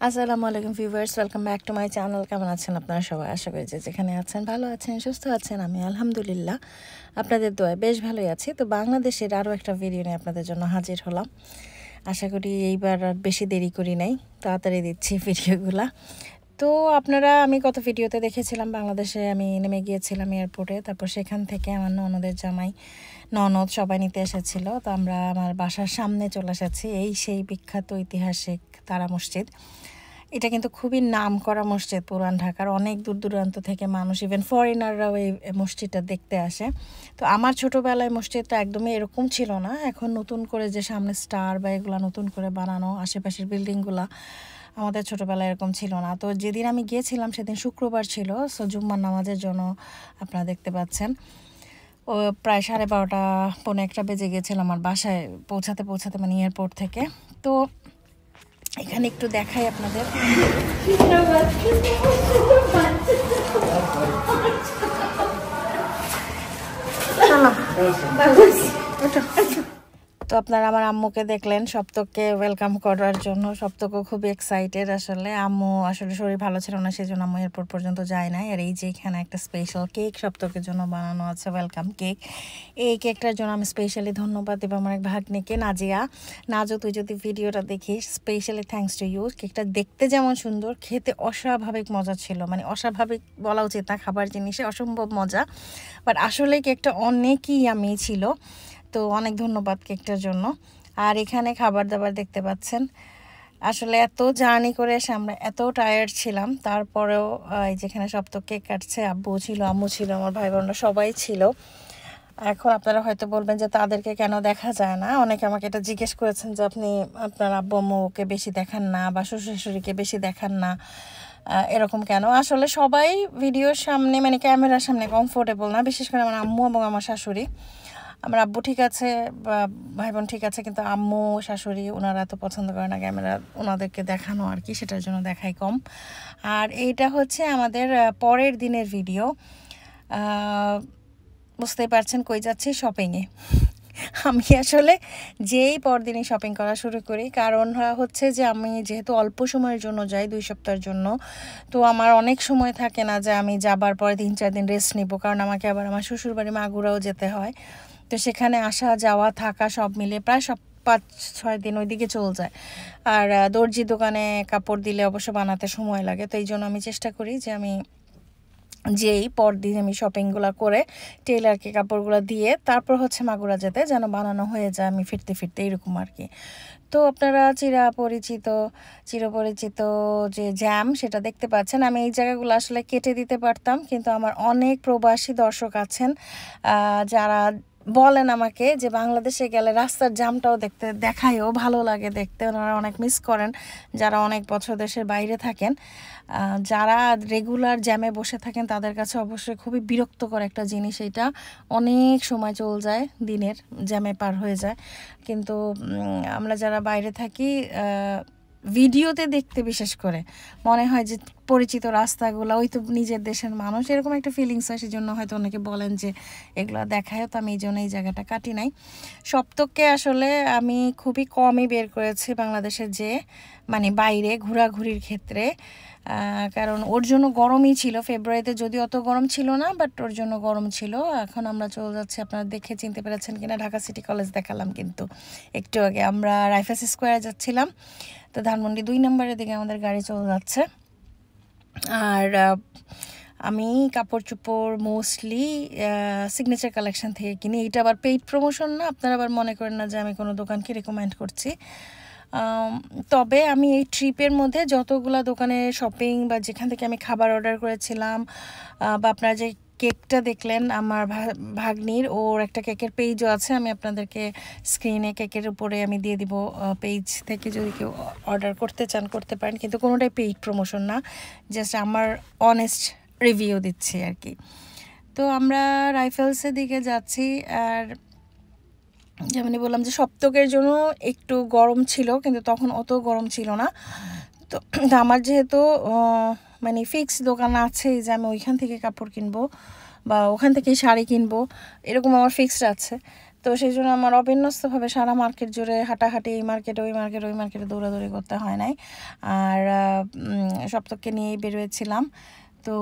আসসালামু আলাইকুম viewers, welcome back to my channel. কেমন আছেন আপনারা সবাই? আশা করি যে যেখানে আছেন ভালো আছেন, সুস্থ আছেন। আমি আলহামদুলিল্লাহ আপনাদের দোয়ায় বেশ ভালোই আছি। তো বাংলাদেশের আরও একটা ভিডিও নিয়ে আপনাদের জন্য হাজির হলাম। আশা করি এইবার আর বেশি দেরি করি নাই, তাড়াতাড়ি দিচ্ছি ভিডিওগুলা। তো আমি গত ভিডিওতে দেখেছিলাম বাংলাদেশে আমি নেমে গিয়েছিলাম এয়ারপোর্টে। তারপর সেখান থেকে আমার ননদের জামাই ননদ সবাই নিতে এসেছিলো। তো আমরা আমার বাসার সামনে চলে এসেছি, এই সেই বিখ্যাত ঐতিহাসিক তারা মসজিদ। এটা কিন্তু খুবই নামকরা মসজিদ, পুরান ঢাকার অনেক দূর দূরান্ত থেকে মানুষ, ইভেন ফরেনাররাও এই মসজিদটা দেখতে আসে। তো আমার ছোটোবেলায় মসজিদটা একদমই এরকম ছিল না। এখন নতুন করে যে সামনে স্টার বা এগুলো নতুন করে বানানো, আশেপাশের বিল্ডিংগুলো, আমাদের ছোটোবেলায় এরকম ছিল না। তো যেদিন আমি গিয়েছিলাম সেদিন শুক্রবার ছিল, সো জুম্মার নামাজের জন্য আপনারা দেখতে পাচ্ছেন ও প্রায় 12:30 পৌনে 1 বেজে গিয়েছিল আমার বাসায় পৌঁছাতে মানে এয়ারপোর্ট থেকে। তো এখানে একটু দেখাই আপনাদের। তো আপনারা আমার আম্মুকে দেখলেন, সপ্তককে ওয়েলকাম করার জন্য। সপ্তকও খুবই এক্সাইটেড। আসলে আম্মু আসলে শরীর ভালো ছিল না, সেই জন্য আম্মু এয়ারপোর্ট পর্যন্ত যায় নাই। আর এই যে এখানে একটা স্পেশাল কেক সপ্তকের জন্য বানানো আছে, ওয়েলকাম কেক। এই কেকটার জন্য আমি স্পেশালি ধন্যবাদ দেবো আমার এক ভাগ্নিকে, নাজিয়া। নাজো, তুই যদি ভিডিওটা দেখিস, স্পেশালি থ্যাঙ্কস টু ইউ। কেকটা দেখতে যেমন সুন্দর, খেতে অস্বাভাবিক মজা ছিল। মানে অস্বাভাবিক বলা উচিত না, খাবার জিনিসে অসম্ভব মজা, বাট আসলে কেকটা অনেকই ইয়ামি ছিল। তো অনেক ধন্যবাদ কেকটার জন্য। আর এখানে খাবার দাবার দেখতে পাচ্ছেন। আসলে এত জার্নি করে এসে আমরা এত টায়ার্ড ছিলাম, তারপরেও এই যেখানে সপ্তক কেক কাটছে, আব্বু ছিল, আম্মু ছিল, আমার ভাই বোনরা সবাই ছিল। এখন আপনারা হয়তো বলবেন যে তাদেরকে কেন দেখা যায় না। অনেকে আমাকে এটা জিজ্ঞেস করেছেন যে আপনি আপনার আব্বু আম্মুকে বেশি দেখান না বা শ্বশুর শাশুড়িকে বেশি দেখান না, এরকম কেন? আসলে সবাই ভিডিওর সামনে মানে ক্যামেরার সামনে কমফোর্টেবল না, বিশেষ করে আমার আম্মু এবং আমার শাশুড়ি। আমার আব্বু ঠিক আছে বা ভাই বোন ঠিক আছে, কিন্তু আম্মু শাশুড়ি ওনারা এত পছন্দ করে না ক্যামেরা ওনাদেরকে দেখানো আর কি, সেটার জন্য দেখাই কম। আর এইটা হচ্ছে আমাদের পরের দিনের ভিডিও। বুঝতেই পারছেন কই যাচ্ছি, শপিংয়ে। আমি আসলে যেই পরদিনই শপিং করা শুরু করি, কারণ হচ্ছে যে আমি যেহেতু অল্প সময়ের জন্য যাই, 2 সপ্তাহের জন্য, তো আমার অনেক সময় থাকে না যে আমি যাবার পরে 3-4 দিন রেস্ট নিব, কারণ আমাকে আবার আমার শ্বশুরবাড়ি মাগুরাও যেতে হয়। তো সেখানে আসা যাওয়া থাকা সব মিলে প্রায় 5-6 দিন ওইদিকে চলে যায়। আর দর্জি দোকানে কাপড় দিলে অবশ্য বানাতে সময় লাগে। তো এই জন্য আমি চেষ্টা করি যে আমি যেই পরদিন আমি শপিংগুলো করে টেইলারকে কাপড়গুলো দিয়ে তারপর হচ্ছে মাগুরা যেতে, যেন বানানো হয়ে যায় আমি ফিরতে ফিরতে, এরকম আর কি। তো আপনারা চিরপরিচিত যে জ্যাম, সেটা দেখতে পাচ্ছেন। আমি এই জায়গাগুলো আসলে কেটে দিতে পারতাম, কিন্তু আমার অনেক প্রবাসী দর্শক আছেন যারা বলেন আমাকে যে বাংলাদেশে গেলে রাস্তার জ্যামটাও দেখায়ও ভালো লাগে দেখতে। ওনারা অনেক মিস করেন যারা অনেক বছর দেশের বাইরে থাকেন। যারা রেগুলার জ্যামে বসে থাকেন তাদের কাছে অবশ্যই খুবই বিরক্তকর একটা জিনিস এটা। অনেক সময় চলে যায়, দিনের জ্যামে পার হয়ে যায়। কিন্তু আমরা যারা বাইরে থাকি, ভিডিওতে দেখতে বিশেষ করে মনে হয় যে পরিচিত রাস্তাগুলো, ওই তো নিজের দেশের মানুষ, এরকম একটা ফিলিংস হয়। সেজন্য হয়তো অনেকে বলেন যে এগুলো দেখায়, তো আমি এই জন্য এই জায়গাটা কাটি নাই। সপ্তককে আসলে আমি খুবই কমই বের করেছি বাংলাদেশে, যে মানে বাইরে ঘোরাঘুরির ক্ষেত্রে, কারণ ওর জন্য গরমই ছিল। ফেব্রুয়ারিতে যদিও অত গরম ছিল না, বাট ওর জন্য গরম ছিল। এখন আমরা চলে যাচ্ছি, আপনারা দেখে চিনতে পেরেছেন কিনা, ঢাকা সিটি কলেজ দেখালাম কিন্তু একটু আগে। আমরা রাইফেলস স্কোয়ারে যাচ্ছিলাম, তো ধানমন্ডি 2 নম্বরের দিকে আমাদের গাড়ি চলে যাচ্ছে। আর আমি কাপড় চোপড় মোস্টলি সিগনেচার কালেকশন থেকে কিনি। এইটা আবার পেইড প্রমোশন না, আপনারা আবার মনে করেন না যে আমি কোনো দোকানকে রেকমেন্ড করছি। তবে আমি এই ট্রিপের মধ্যে যতগুলা দোকানে শপিং বা যেখান থেকে আমি খাবার অর্ডার করেছিলাম, বা আপনারা যে কেকটা দেখলেন আমার ভাগ্নির, ওর একটা কেকের পেজও আছে, আমি আপনাদেরকে স্ক্রিনে কেকের উপরে আমি দিয়ে দিব, পেজ থেকে যদি কেউ অর্ডার করতে চান করতে পারেন, কিন্তু কোনোটাই পেইড প্রমোশন না, জাস্ট আমার অনেস্ট রিভিউ দিচ্ছি আর কি। তো আমরা রাইফেলসের দিকে যাচ্ছি। আর যেমনই বললাম যে সপ্তকের জন্য একটু গরম ছিল, কিন্তু তখন অত গরম ছিল না। তো আমার যেহেতু মানে ফিক্স দোকান আছে যে আমি ওইখান থেকে কাপড় কিনবো বা ওখান থেকে শাড়ি কিনবো, এরকম আমার ফিক্সড আছে। তো সেই জন্য আমার অবিন্যস্তভাবে সারা মার্কেট জুড়ে হাঁটাহাঁটি, এই মার্কেটে ওই মার্কেটে ওই মার্কেটে দৌড়াদৌড়ি করতে হয় নাই। আর সপ্তককে নিয়েই বেরোয়েছিলাম। তো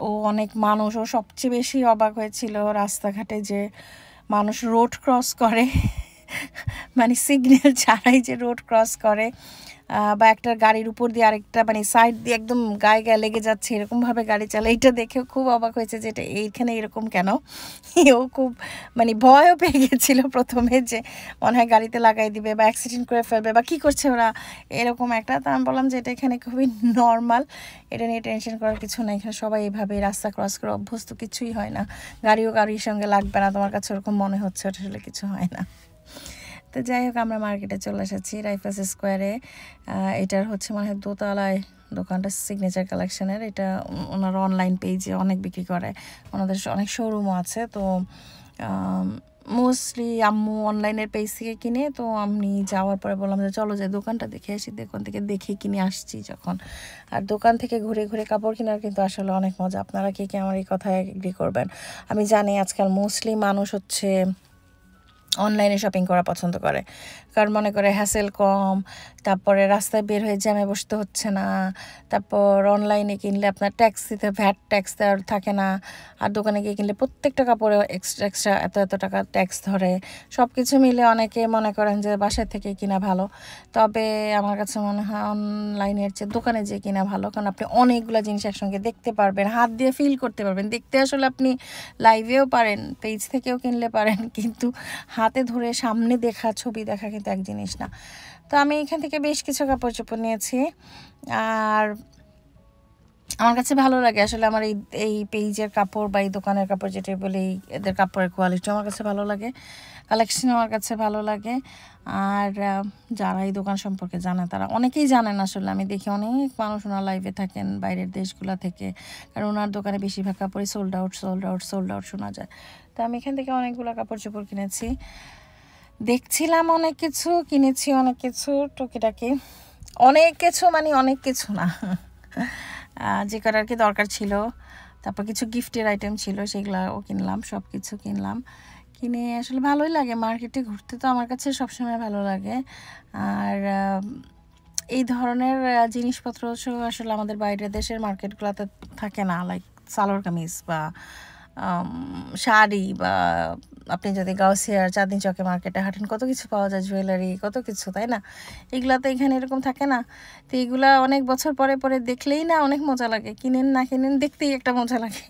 ও অনেক মানুষ, ও সবচেয়ে বেশি অবাক হয়েছিল রাস্তাঘাটে যে মানুষ রোড ক্রস করে মানে সিগন্যাল ছাড়াই যে রোড ক্রস করে, বা একটা গাড়ির উপর দিয়ে আরেকটা মানে সাইড দিয়ে একদম গায়ে গায়ে লেগে যাচ্ছে এরকমভাবে গাড়ি চালায়। এটা দেখেও খুব অবাক হয়েছে যে এটা এইখানে এরকম কেন। ও খুব মানে ভয়ও পেয়ে গেছিলো প্রথমে যে মনে হয় গাড়িতে লাগাই দিবে বা অ্যাক্সিডেন্ট করে ফেলবে বা কী করছে ওরা, এরকম একটা। তা আমি বললাম যে এটা এখানে খুবই নর্মাল, এটা নিয়ে টেনশন করার কিছু না, এখানে সবাই এইভাবে রাস্তা ক্রস করে অভ্যস্ত, কিছুই হয় না, গাড়িও গাড়ির সঙ্গে লাগবে না, তোমার কাছে ওরকম মনে হচ্ছে, ওটা আসলে কিছু হয় না। তো যাই হোক, আমরা মার্কেটে চলে এসেছি রাইফাস স্কোয়ারে। এটার হচ্ছে মনে হয় দোতলায় দোকানটা, সিগনেচার কালেকশনের। এটা ওনারা অনলাইন পেজে অনেক বিক্রি করে, ওনাদের অনেক শোরুমও আছে। তো মোস্টলি আম্মু অনলাইনের পেজ থেকে কিনে। তো আমি যাওয়ার পরে বললাম যে চলো যাই দোকানটা দেখে আসি, দোকান থেকে দেখে কিনে আসছি যখন। আর দোকান থেকে ঘুরে ঘুরে কাপড় কেনার কিন্তু আসলে অনেক মজা। আপনারা কে কে আমার এই কথায় এগ্রি করবেন? আমি জানি আজকাল মোস্টলি মানুষ হচ্ছে অনলাইনে শপিং করা পছন্দ করে, কারণ মনে করে হ্যাসেল কম, তারপরে রাস্তায় বের হয়ে জ্যামে বসতে হচ্ছে না, তারপর অনলাইনে কিনলে আপনার ট্যাক্স দিতে, ভ্যাট ট্যাক্স দেওয়ার থাকে না, আর দোকানে গিয়ে কিনলে প্রত্যেকটা কাপড়ে এক্সট্রা এক্সট্রা এত টাকা ট্যাক্স ধরে। সব কিছু মিলে অনেকে মনে করেন যে বাসায় থেকে কিনা ভালো। তবে আমার কাছে মনে হয় অনলাইনের চেয়ে দোকানে যেয়ে কিনা ভালো, কারণ আপনি অনেকগুলো জিনিস একসঙ্গে দেখতে পারবেন, হাত দিয়ে ফিল করতে পারবেন। দেখতে আসলে আপনি লাইভেও পারেন, পেজ থেকেও কিনলে পারেন, কিন্তু হাতে ধরে সামনে দেখা, ছবি দেখা কিন্তু এক জিনিস না। তো আমি এখান থেকে বেশ কিছু কাপড় চোপড় নিয়েছি। আর আমার কাছে ভালো লাগে আসলে আমার এই পেজের কাপড় বা এই দোকানের কাপড়, যেটা বলে এদের কাপড়ের কোয়ালিটি আমার কাছে ভালো লাগে, কালেকশন আমার কাছে ভালো লাগে। আর যারা এই দোকান সম্পর্কে জানে তারা অনেকেই জানেন আসলে। আমি দেখি অনেক মানুষ ওনার লাইভে থাকেন বাইরের দেশগুলো থেকে, কারণ ওনার দোকানে বেশিরভাগ কাপড়ই sold out sold out sold out শোনা যায়। তো আমি এখান থেকে অনেকগুলো কাপড় চোপড় কিনেছি, দেখছিলাম অনেক কিছু, কিনেছি অনেক কিছু, টুকিটাকি অনেক কিছু, মানে অনেক কিছু না, যে কটা আর কি দরকার ছিল। তারপর কিছু গিফটের আইটেম ছিল, সেগুলোও কিনলাম, সব কিছু কিনলাম। কিনে আসলে ভালোই লাগে মার্কেটে ঘুরতে, তো আমার কাছে সবসময় ভালো লাগে। আর এই ধরনের জিনিসপত্র আসলে আমাদের বাইরের দেশের মার্কেটগুলোতে থাকে না, লাইক সালোয়ার কামিজ বা শাড়ি, বা আপনি যদি গাউসিয়ার চাঁদনি চকে মার্কেটে হাঁটেন কত কিছু পাওয়া যায়, জুয়েলারি কত কিছু, তাই না? এগুলা তো এখানে এরকম থাকে না। তো এগুলা অনেক বছর পরে পরে দেখলেই না অনেক মজা লাগে, কিনেন না কিনেন দেখতেই একটা মজা লাগে।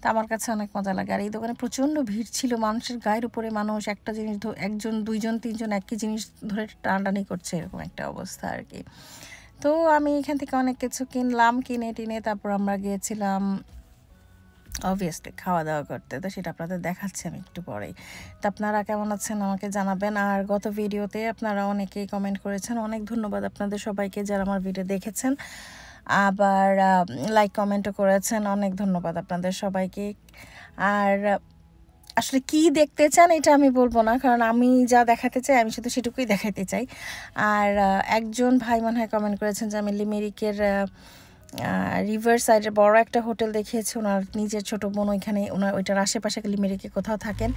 তা আমার কাছে অনেক মজা লাগে। আর এই দোকানে প্রচণ্ড ভিড় ছিল, মানুষের গায়ের উপরে মানুষ, একটা জিনিস একজন দুইজন তিনজন একই জিনিস ধরে টানাটানি করছে, এরকম একটা অবস্থা আর কি। তো আমি এখান থেকে অনেক কিছু কিনলাম, কিনে টিনে তারপর আমরা গিয়েছিলাম অবভিয়াসলি খাওয়া দাওয়া করতে। তো সেটা আপনাদের দেখাচ্ছি আমি একটু পরেই। তো আপনারা কেমন আছেন আমাকে জানাবেন। আর গত ভিডিওতে আপনারা অনেকেই কমেন্ট করেছেন, অনেক ধন্যবাদ আপনাদের সবাইকে যারা আমার ভিডিও দেখেছেন, আবার লাইক কমেন্টও করেছেন, অনেক ধন্যবাদ আপনাদের সবাইকে। আর আসলে কি দেখতে চান এটা আমি বলবো না, কারণ আমি যা দেখাতে চাই আমি শুধু সেটুকুই দেখাতে চাই। আর একজন ভাই মনে হয় কমেন্ট করেছেন যে আমি লিমেরিকের রিভার সাইডের বড় একটা হোটেল দেখিয়েছি, ওনার নিজের ছোট বোন ওইখানে, ওনার ওইটার আশেপাশে লিমেরিকে কোথাও থাকেন।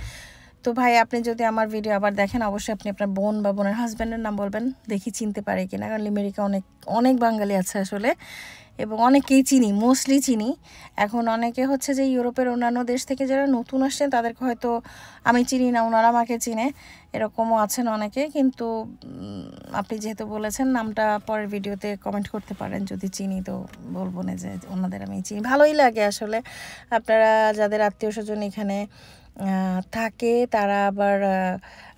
তো ভাই আপনি যদি আমার ভিডিও আবার দেখেন, অবশ্যই আপনি আপনার বোন বা বোনের হাজব্যান্ডের নাম বলবেন, দেখি চিনতে পারে কিনা, কারণ লিমেরিকে অনেক অনেক বাঙালি আছে আসলে, এবং অনেকেই চিনি, মোস্টলি চিনি। এখন অনেকে হচ্ছে যে ইউরোপের অন্যান্য দেশ থেকে যারা নতুন আসছেন তাদেরকে হয়তো আমি চিনি না, ওনারা আমাকে চিনে, এরকমও আছেন অনেকে। কিন্তু আপনি যেহেতু বলেছেন, নামটা পরের ভিডিওতে কমেন্ট করতে পারেন, যদি চিনি তো বলবো না যে ওনাদের আমি চিনি। ভালোই লাগে আসলে, আপনারা যাদের আত্মীয় স্বজন এখানে থাকে তারা আবার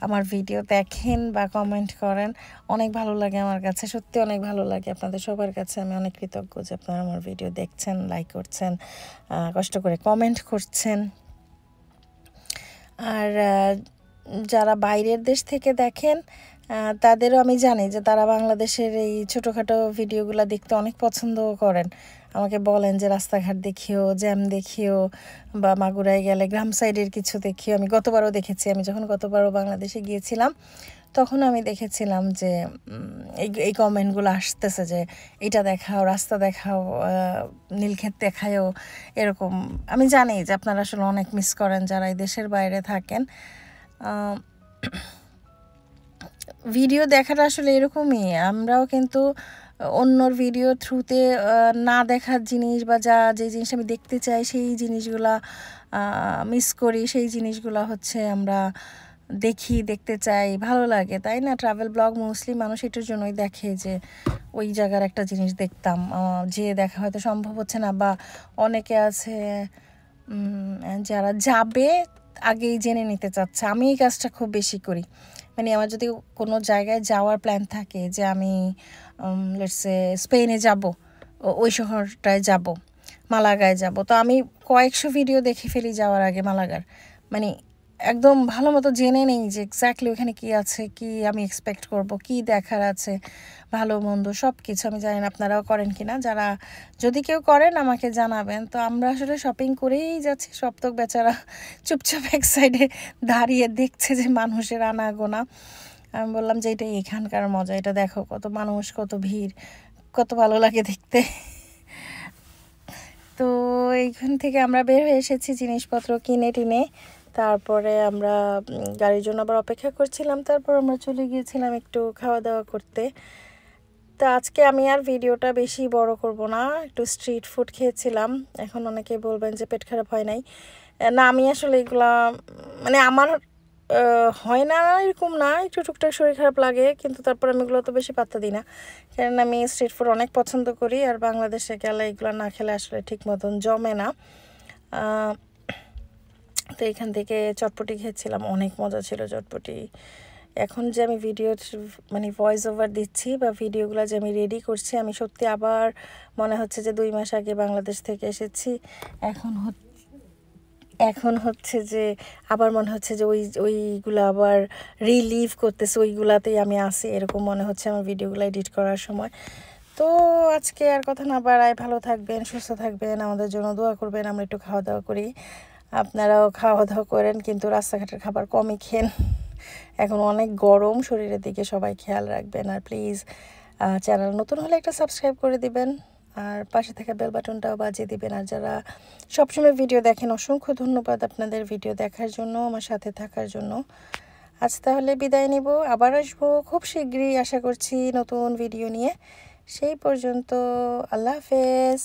আমার ভিডিও দেখেন বা কমেন্ট করেন, অনেক ভালো লাগে আমার কাছে, সত্যি অনেক ভালো লাগে। আপনাদের সবার কাছে আমি অনেক কৃতজ্ঞ যে আপনারা আমার ভিডিও দেখছেন, লাইক করছেন, কষ্ট করে কমেন্ট করছেন। আর যারা বাইরের দেশ থেকে দেখেন তাদেরও আমি জানি যে তারা বাংলাদেশের এই ছোটোখাটো ভিডিওগুলো দেখতে অনেক পছন্দ করেন। আমাকে বলেন যে রাস্তাঘাট দেখিও, জ্যাম দেখিও, বা মাগুরায় গেলে গ্রাম সাইডের কিছু দেখিও। আমি গতবারও দেখেছি, আমি যখন গতবারও বাংলাদেশে গিয়েছিলাম তখন আমি দেখেছিলাম যে এই কমেন্টগুলো আসতেছে যে এটা দেখাও, রাস্তা দেখাও, নীলক্ষেত দেখায়ও, এরকম। আমি জানি যে আপনারা আসলে অনেক মিস করেন যারা এই দেশের বাইরে থাকেন। ভিডিও দেখাটা আসলে এরকমই, আমরাও কিন্তু অন্যর ভিডিও থ্রুতে না দেখার জিনিস বা যে জিনিস আমি দেখতে চাই সেই জিনিসগুলা মিস করি, সেই জিনিসগুলা হচ্ছে আমরা দেখতে চাই, ভালো লাগে, তাই না? ট্রাভেল ব্লগ মোস্টলি মানুষ এটার জন্যই দেখে যে ওই জায়গার একটা জিনিস দেখতাম, যে দেখা হয়তো সম্ভব হচ্ছে না, বা অনেকে আছে যারা যাবে আগেই জেনে নিতে চাচ্ছে। আমি এই কাজটা খুব বেশি করি। মানে আমার যদি কোনো জায়গায় যাওয়ার প্ল্যান থাকে যে আমি লেটসে স্পেনে যাব, ওই শহরটায় যাব, মালাগায় যাব, তো আমি কয়েকশো ভিডিও দেখে ফেলি যাওয়ার আগে মালাগার। মানে একদম ভালো মতো জেনে নেই যে এক্স্যাক্টলি ওখানে কী আছে, কি আমি এক্সপেক্ট করব, কি দেখার আছে, ভালো মন্দ সব কিছু। আমি জানি না আপনারাও করেন কি না, যারা যদি কেউ করেন আমাকে জানাবেন। তো আমরা আসলে শপিং করেই যাচ্ছি, সপ্তক বেচারা চুপচাপ এক সাইডে দাঁড়িয়ে দেখছে যে মানুষের আনাগোনা। আমি বললাম যে এটাই এখানকার মজা, এটা দেখো কত মানুষ, কত ভিড়, কত ভালো লাগে দেখতে। তো এইখান থেকে আমরা বের হয়ে এসেছি জিনিসপত্র কিনে টিনে, তারপরে আমরা গাড়ির জন্য আবার অপেক্ষা করছিলাম, তারপর আমরা চলে গিয়েছিলাম একটু খাওয়া দাওয়া করতে। তো আজকে আমি আর ভিডিওটা বেশি বড় করব না, একটু স্ট্রিট ফুড খেয়েছিলাম। এখন অনেকেই বলবেন যে পেট খারাপ হয় নাই, না আমি আসলে এগুলা মানে আমার হয় না এরকম না, একটু টুকটাক শরীর খারাপ লাগে, কিন্তু তারপর আমি এগুলো তো বেশি পাত্তা দিই না, কারণ আমি স্ট্রিট ফুড অনেক পছন্দ করি, আর বাংলাদেশে গেলে এগুলো না খেলে আসলে ঠিক মতন জমে না। তো এখান থেকে চটপটি খেয়েছিলাম, অনেক মজা ছিল চটপটি। এখন যে আমি ভিডিও মানে ভয়েস ওভার দিচ্ছি বা ভিডিওগুলো যে আমি রেডি করছি, আমি সত্যি আবার মনে হচ্ছে যে 2 মাস আগে বাংলাদেশ থেকে এসেছি। এখন হচ্ছে যে আবার মনে হচ্ছে যে ওইগুলো আবার রিলিভ করতেছে, ওইগুলাতেই আমি আসি, এরকম মনে হচ্ছে আমার ভিডিওগুলো এডিট করার সময়। তো আজকে আর কথা না বাড়াই, ভালো থাকবেন, সুস্থ থাকবেন, আমাদের জন্য দোয়া করবেন, আমরা একটু খাওয়া দাওয়া করি। আপনারাও খাওয়া দাওয়া করেন, কিন্তু রাস্তাঘাটের খাবার কমই খেন, এখন অনেক গরম, শরীরের দিকে সবাই খেয়াল রাখবেন। আর প্লিজ চ্যানেল নতুন হলে একটা সাবস্ক্রাইব করে দিবেন, আর পাশে থাকা বেল বাটনটাও বাজিয়ে দিবেন। আর যারা সবসময় ভিডিও দেখেন, অসংখ্য ধন্যবাদ আপনাদের ভিডিও দেখার জন্য, আমার সাথে থাকার জন্য। আজ তাহলে বিদায় নিব, আবার আসবো খুব শীঘ্রই আশা করছি নতুন ভিডিও নিয়ে। সেই পর্যন্ত আল্লাহ হাফেজ।